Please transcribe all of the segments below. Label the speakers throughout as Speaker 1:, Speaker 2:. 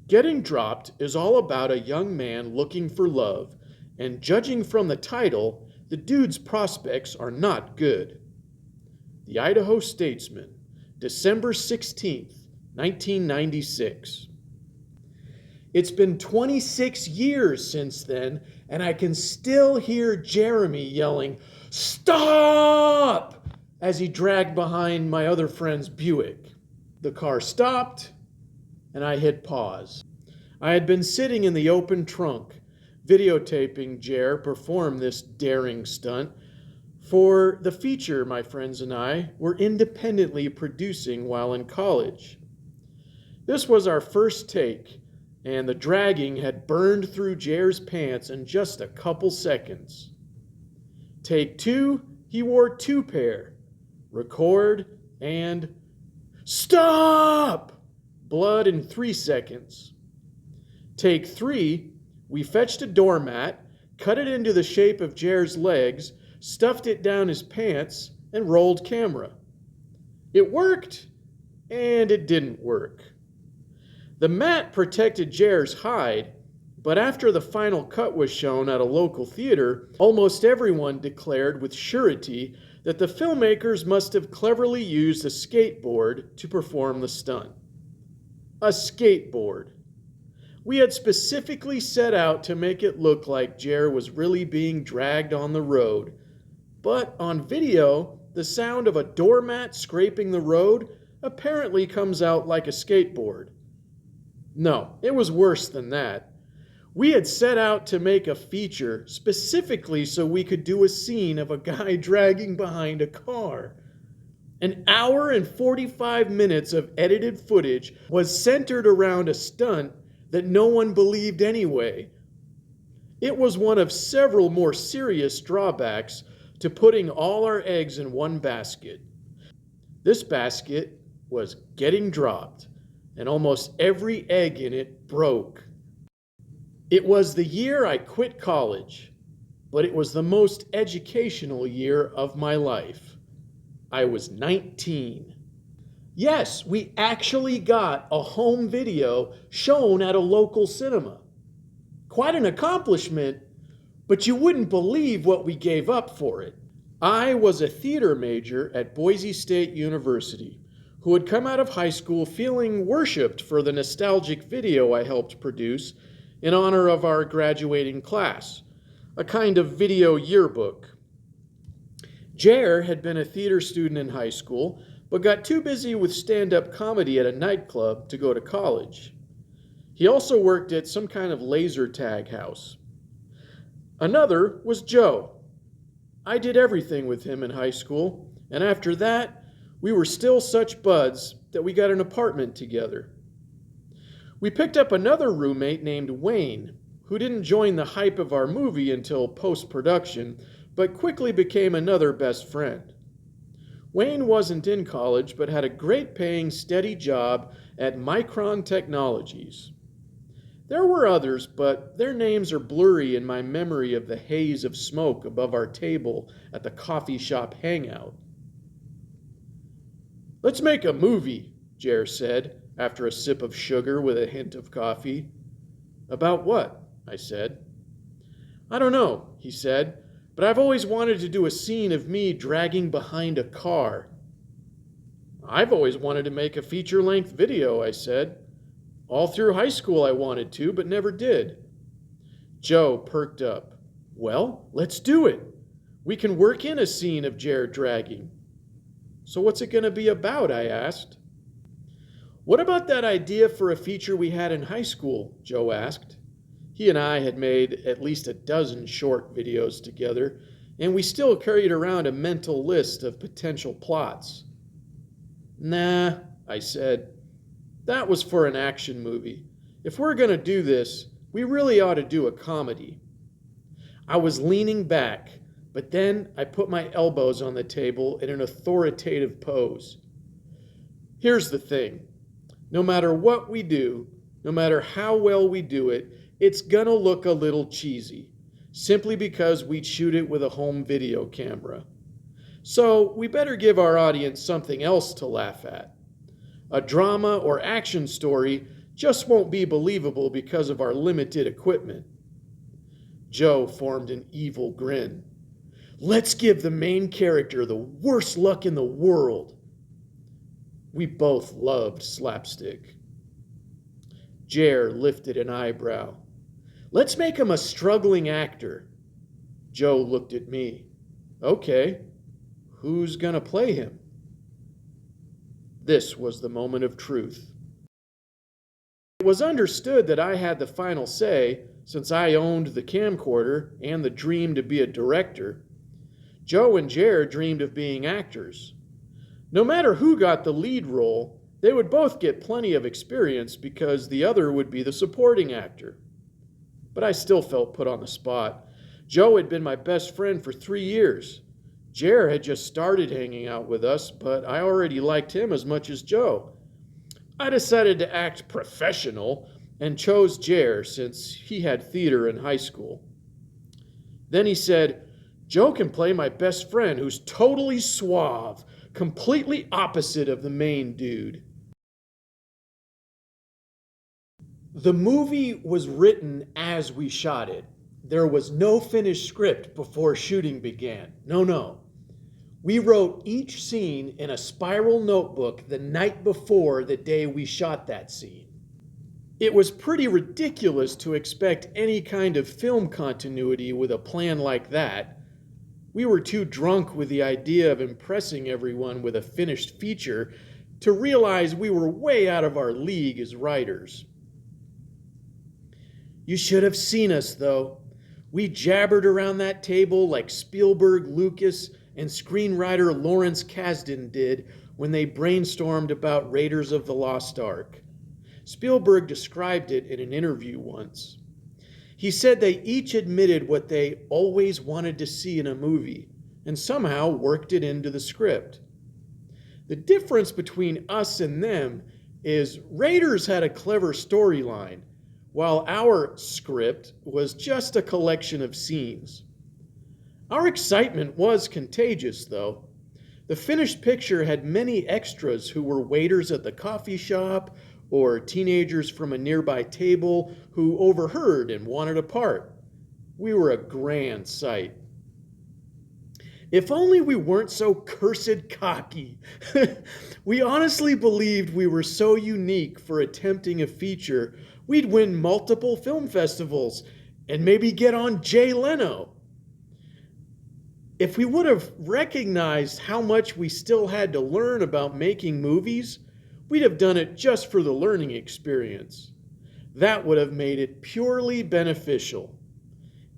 Speaker 1: Getting Dropped is all about a young man looking for love, and judging from the title, the dude's prospects are not good. The Idaho Statesman, December 16th, 1996. It's been 26 years since then, and I can still hear Jeremy yelling, "Stop!" as he dragged behind my other friend's Buick. The car stopped, and I hit pause. I had been sitting in the open trunk, videotaping Jer perform this daring stunt for the feature my friends and I were independently producing while in college. This was our first take, and the dragging had burned through Jer's pants in just a couple seconds. Take 2, he wore 2 pair. Record, and stop! Blood in 3 seconds. Take 3, we fetched a doormat, cut it into the shape of Jer's legs, stuffed it down his pants, and rolled camera. It worked, and it didn't work. The mat protected Jer's hide, but after the final cut was shown at a local theater, almost everyone declared with surety that the filmmakers must have cleverly used a skateboard to perform the stunt. A skateboard. We had specifically set out to make it look like Jer was really being dragged on the road, but on video, the sound of a doormat scraping the road apparently comes out like a skateboard. No, it was worse than that. We had set out to make a feature specifically so we could do a scene of a guy dragging behind a car. An hour and 45 minutes of edited footage was centered around a stunt that no one believed anyway. It was one of several more serious drawbacks to putting all our eggs in one basket. This basket was getting dropped, and almost every egg in it broke. It was the year I quit college, but it was the most educational year of my life. I was 19. Yes, we actually got a home video shown at a local cinema. Quite an accomplishment, but you wouldn't believe what we gave up for it. I was a theater major at Boise State University who had come out of high school feeling worshipped for the nostalgic video I helped produce in honor of our graduating class, a kind of video yearbook. Jer had been a theater student in high school, but got too busy with stand-up comedy at a nightclub to go to college. He also worked at some kind of laser tag house. Another was Joe. I did everything with him in high school, and after that, we were still such buds that we got an apartment together. We picked up another roommate named Wayne, who didn't join the hype of our movie until post-production, but quickly became another best friend. Wayne wasn't in college, but had a great-paying, steady job at Micron Technologies. There were others, but their names are blurry in my memory of the haze of smoke above our table at the coffee shop hangout. "Let's make a movie," Jer said, after a sip of sugar with a hint of coffee. "About what?" I said. "I don't know," he said, "but I've always wanted to do a scene of me dragging behind a car." "I've always wanted to make a feature-length video," I said. "All through high school I wanted to, but never did." Joe perked up. "Well, let's do it. We can work in a scene of Jer dragging." "So what's it going to be about?" I asked. "What about that idea for a feature we had in high school?" Joe asked. He and I had made at least a dozen short videos together, and we still carried around a mental list of potential plots. "Nah," I said. "That was for an action movie. If we're going to do this, we really ought to do a comedy." I was leaning back, but then I put my elbows on the table in an authoritative pose. "Here's the thing. No matter what we do, no matter how well we do it, it's gonna look a little cheesy, simply because we'd shoot it with a home video camera. So we better give our audience something else to laugh at. A drama or action story Just won't be believable because of our limited equipment. Joe formed an evil grin. Let's give the main character the worst luck in the world. We both loved slapstick. Jer lifted an eyebrow. Let's make him a struggling actor. Joe looked at me. Okay, who's gonna play him? This was the moment of truth. It was understood that I had the final say, since I owned the camcorder and the dream to be a director. Joe and Jer dreamed of being actors. No matter who got the lead role, they would both get plenty of experience because the other would be the supporting actor. But I still felt put on the spot. Joe had been my best friend for 3 years. Jer had just started hanging out with us, but I already liked him as much as Joe. I decided to act professional and chose Jer since he had theater in high school. Then he said, Joe can play my best friend who's totally suave, completely opposite of the main dude. The movie was written as we shot it. There was no finished script before shooting began. No. We wrote each scene in a spiral notebook the night before the day we shot that scene. It was pretty ridiculous to expect any kind of film continuity with a plan like that. We were too drunk with the idea of impressing everyone with a finished feature to realize we were way out of our league as writers. You should have seen us, though. We jabbered around that table like Spielberg, Lucas, and screenwriter Lawrence Kasdan did when they brainstormed about Raiders of the Lost Ark. Spielberg described it in an interview once. He said they each admitted what they always wanted to see in a movie and somehow worked it into the script. The difference between us and them is Raiders had a clever storyline, while our script was just a collection of scenes. Our excitement was contagious, though. The finished picture had many extras who were waiters at the coffee shop or teenagers from a nearby table who overheard and wanted a part. We were a grand sight. If only we weren't so cursed cocky. We honestly believed we were so unique for attempting a feature, we'd win multiple film festivals and maybe get on Jay Leno. If we would have recognized how much we still had to learn about making movies, we'd have done it just for the learning experience. That would have made it purely beneficial.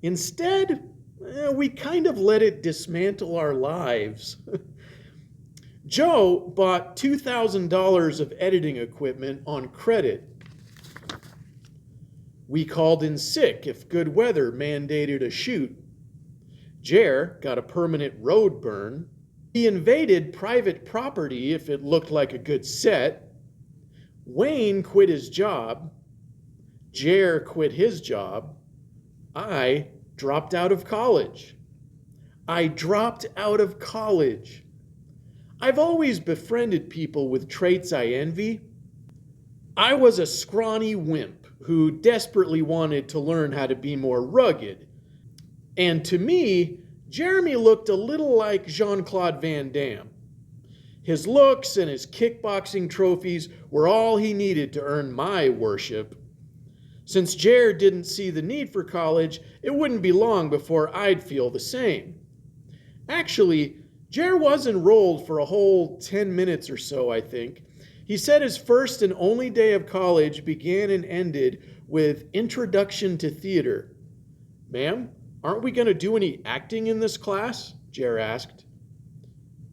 Speaker 1: Instead, we kind of let it dismantle our lives. Joe bought $2,000 of editing equipment on credit. We called in sick if good weather mandated a shoot. Jer got a permanent road burn. He invaded private property if it looked like a good set. Wayne quit his job. Jer quit his job. I dropped out of college. I dropped out of college. I've always befriended people with traits I envy. I was a scrawny wimp who desperately wanted to learn how to be more rugged. And to me, Jeremy looked a little like Jean-Claude Van Damme. His looks and his kickboxing trophies were all he needed to earn my worship. Since Jer didn't see the need for college, it wouldn't be long before I'd feel the same. Actually, Jer was enrolled for a whole 10 minutes or so, I think. He said his first and only day of college began and ended with Introduction to Theater. Ma'am, aren't we going to do any acting in this class? Jer asked.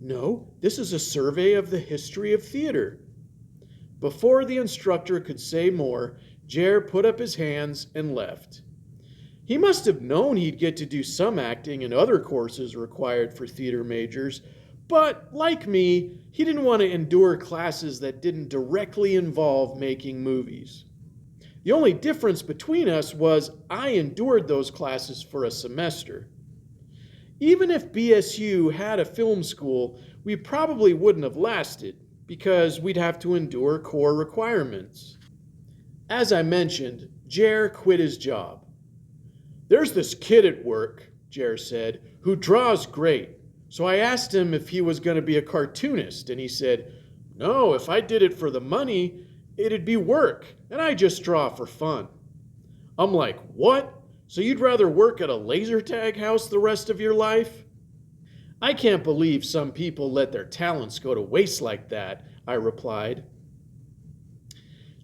Speaker 1: No, this is a survey of the history of theater. Before the instructor could say more, Jer put up his hands and left. He must have known he'd get to do some acting in other courses required for theater majors, but like me, he didn't want to endure classes that didn't directly involve making movies. The only difference between us was I endured those classes for a semester. Even if BSU had a film school, we probably wouldn't have lasted because we'd have to endure core requirements. As I mentioned, Jer quit his job. "There's this kid at work," Jer said, "who draws great. So I asked him if he was going to be a cartoonist, and he said, 'No, if I did it for the money, it'd be work, and I just draw for fun.' I'm like, 'What? So you'd rather work at a laser tag house the rest of your life?' I can't believe some people let their talents go to waste like that," I replied.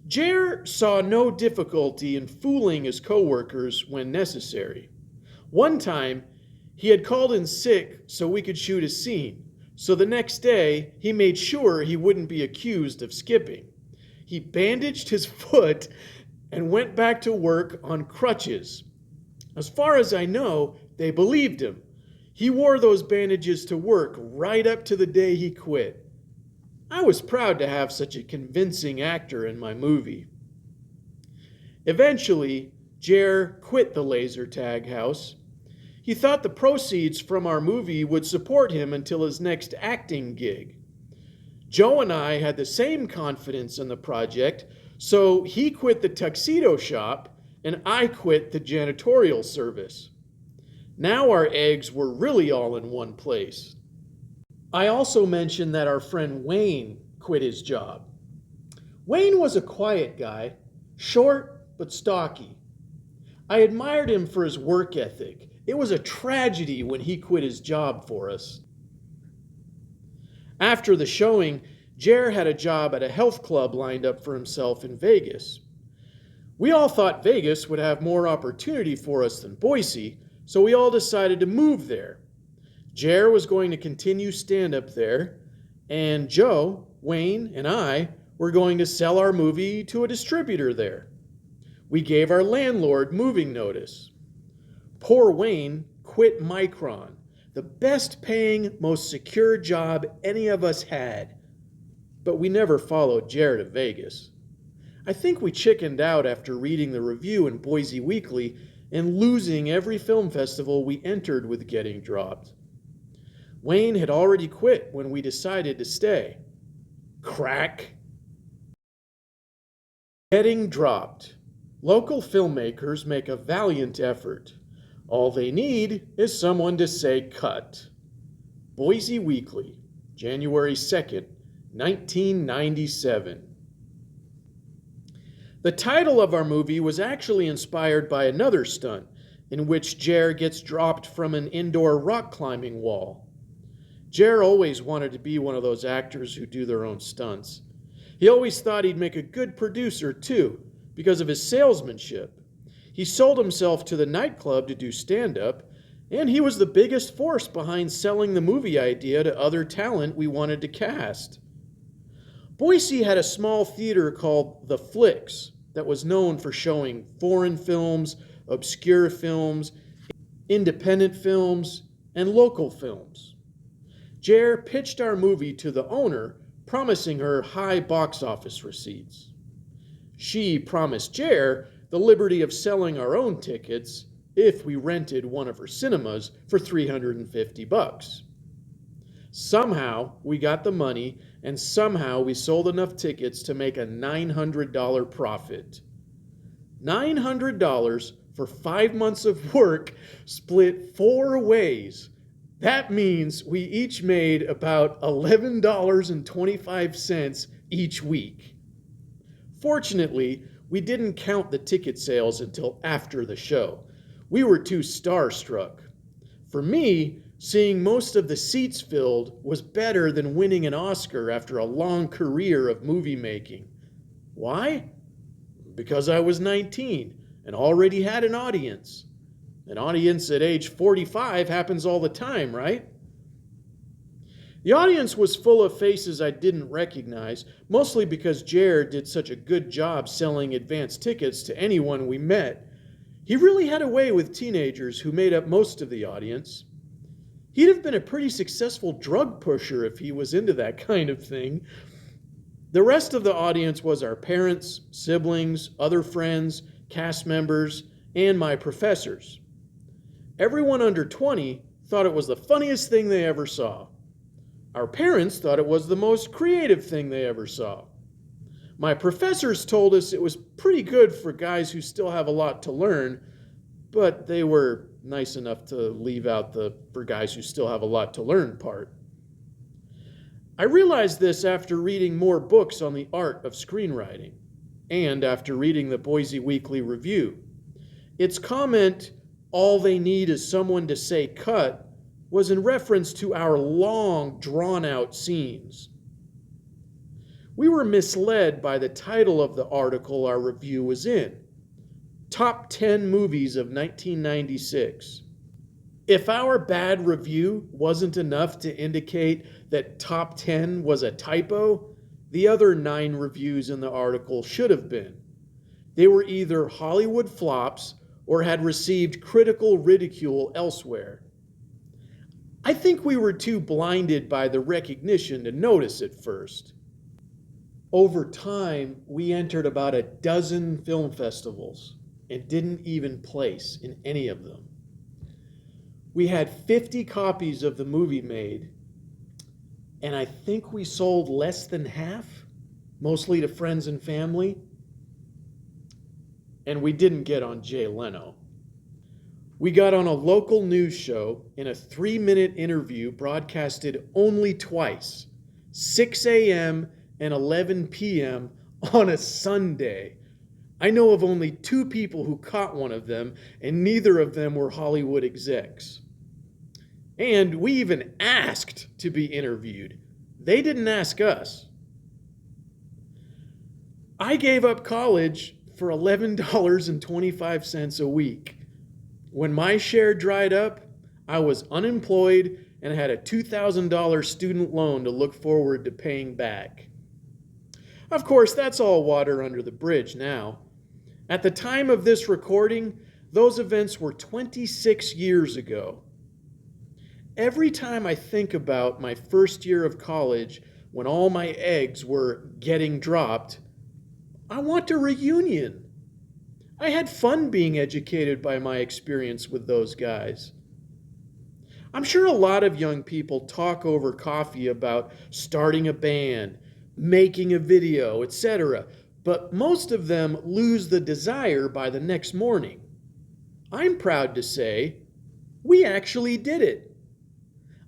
Speaker 1: Jer saw no difficulty in fooling his coworkers when necessary. One time, he had called in sick so we could shoot a scene, so the next day he made sure he wouldn't be accused of skipping. He bandaged his foot and went back to work on crutches. As far as I know, they believed him. He wore those bandages to work right up to the day he quit. I was proud to have such a convincing actor in my movie. Eventually, Jer quit the laser tag house. He thought the proceeds from our movie would support him until his next acting gig. Joe and I had the same confidence in the project, so he quit the tuxedo shop and I quit the janitorial service. Now our eggs were really all in one place. I also mentioned that our friend Wayne quit his job. Wayne was a quiet guy, short but stocky. I admired him for his work ethic. It was a tragedy when he quit his job for us. After the showing, Jer had a job at a health club lined up for himself in Vegas. We all thought Vegas would have more opportunity for us than Boise, so we all decided to move there. Jer was going to continue stand-up there, and Joe, Wayne, and I were going to sell our movie to a distributor there. We gave our landlord moving notice. Poor Wayne quit Micron, the best paying, most secure job any of us had. But we never followed Jer to Vegas. I think we chickened out after reading the review in Boise Weekly and losing every film festival we entered with getting dropped. Wayne had already quit when we decided to stay. Crack. Getting dropped. Local filmmakers make a valiant effort. All they need is someone to say cut. Boise Weekly, January 2nd, 1997. The title of our movie was actually inspired by another stunt in which Jer gets dropped from an indoor rock climbing wall. Jer always wanted to be one of those actors who do their own stunts. He always thought he'd make a good producer too, because of his salesmanship. He sold himself to the nightclub to do stand-up, and he was the biggest force behind selling the movie idea to other talent we wanted to cast. Boise had a small theater called The Flicks that was known for showing foreign films, obscure films, independent films, and local films. Jer pitched our movie to the owner, promising her high box office receipts. She promised Jer the liberty of selling our own tickets if we rented one of her cinemas for $350. Somehow we got the money, and somehow we sold enough tickets to make a $900 profit. $900 for 5 months of work split 4 ways. That means we each made about $11.25 each week. Fortunately, we didn't count the ticket sales until after the show. We were too starstruck. For me, seeing most of the seats filled was better than winning an Oscar after a long career of movie making. Why? Because I was 19 and already had an audience. An audience at age 45 happens all the time, right? The audience was full of faces I didn't recognize, mostly because Jer did such a good job selling advance tickets to anyone we met. He really had a way with teenagers who made up most of the audience. He'd have been a pretty successful drug pusher if he was into that kind of thing. The rest of the audience was our parents, siblings, other friends, cast members, and my professors. Everyone under 20 thought it was the funniest thing they ever saw. Our parents thought it was the most creative thing they ever saw. My professors told us it was pretty good for guys who still have a lot to learn, but they were nice enough to leave out the "for guys who still have a lot to learn" part. I realized this after reading more books on the art of screenwriting, and after reading the Boise Weekly Review. Its comment, "all they need is someone to say cut," was in reference to our long, drawn-out scenes. We were misled by the title of the article our review was in, Top 10 Movies of 1996. If our bad review wasn't enough to indicate that top 10 was a typo, the other 9 reviews in the article should have been. They were either Hollywood flops or had received critical ridicule elsewhere. I think we were too blinded by the recognition to notice it first. Over time, we entered about a dozen film festivals and didn't even place in any of them. We had 50 copies of the movie made, and I think we sold less than half, mostly to friends and family. And we didn't get on Jay Leno. We got on a local news show in a 3-minute interview broadcasted only twice, 6 a.m. and 11 p.m. on a Sunday. I know of only 2 people who caught one of them, and neither of them were Hollywood execs. And we even asked to be interviewed. They didn't ask us. I gave up college for $11.25 a week. When my share dried up, I was unemployed and had a $2,000 student loan to look forward to paying back. Of course, that's all water under the bridge now. At the time of this recording, those events were 26 years ago. Every time I think about my first year of college, when all my eggs were getting dropped, I want a reunion. I had fun being educated by my experience with those guys. I'm sure a lot of young people talk over coffee about starting a band, making a video, etc., but most of them lose the desire by the next morning. I'm proud to say, we actually did it.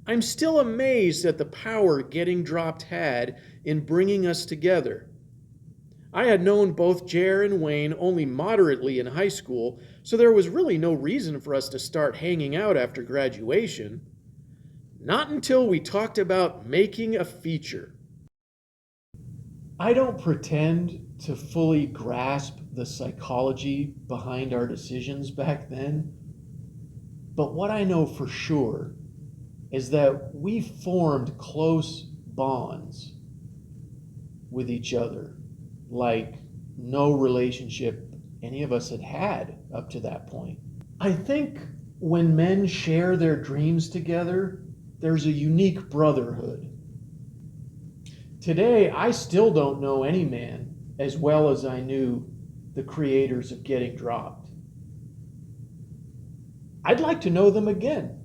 Speaker 1: I'm still amazed at the power Getting Dropped had in bringing us together. I had known both Jer and Wayne only moderately in high school, so there was really no reason for us to start hanging out after graduation. Not until we talked about making a feature. I don't pretend to fully grasp the psychology behind our decisions back then, but what I know for sure is that we formed close bonds with each other like no relationship any of us had had up to that point. I think when men share their dreams together, there's a unique brotherhood. Today, I still don't know any man as well as I knew the creators of Getting Dropped. I'd like to know them again.